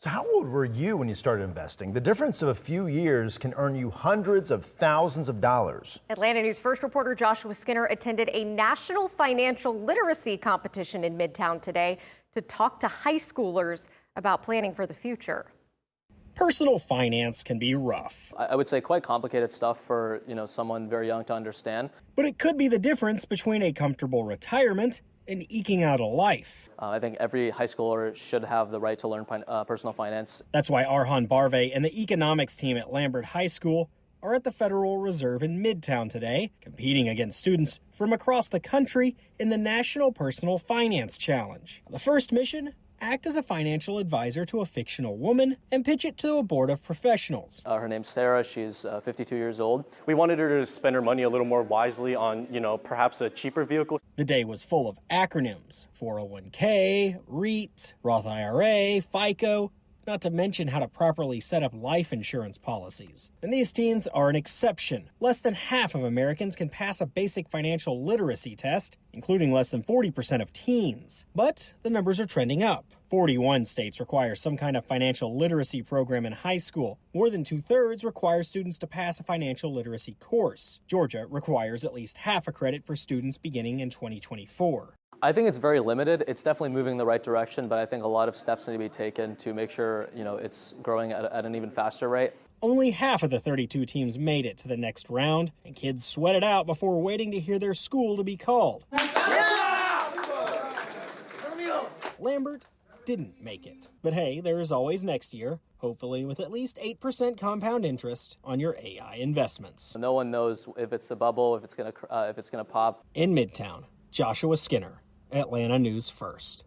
So how old were you when you started investing? The difference of a few years can earn you hundreds of thousands of dollars. Atlanta News First reporter Joshua Skinner attended a national financial literacy competition in Midtown today to talk to high schoolers about planning for the future. Personal finance can be rough, I would say quite complicated stuff for, someone very young to understand. but it could be the difference between a comfortable retirement and eking out a life. I think every high schooler should have the right to learn personal finance. That's why Arhan Barve and the economics team at Lambert High School are at the Federal Reserve in Midtown today, competing against students from across the country in the National Personal Finance Challenge. The first mission: act as a financial advisor to a fictional woman and pitch it to a board of professionals. Her name's Sarah. She's 52 years old. We wanted her to spend her money a little more wisely on, perhaps a cheaper vehicle. The day was full of acronyms: 401k, REIT, Roth IRA, FICO, not to mention how to properly set up life insurance policies. And these teens are an exception. Less than half of Americans can pass a basic financial literacy test, including less than 40% of teens. But the numbers are trending up. 41 states require some kind of financial literacy program in high school. More than 2/3 require students to pass a financial literacy course. Georgia requires at least half a credit for students beginning in 2024. I think it's very limited. It's definitely moving in the right direction, but I think a lot of steps need to be taken to make sure, it's growing at an even faster rate. Only half of the 32 teams made it to the next round, and kids sweat it out before waiting to hear their school to be called. Lambert didn't make it. But hey, there is always next year, hopefully with at least 8% compound interest on your AI investments. No one knows if it's a bubble, if it's gonna pop. In Midtown, Joshua Skinner, Atlanta News First.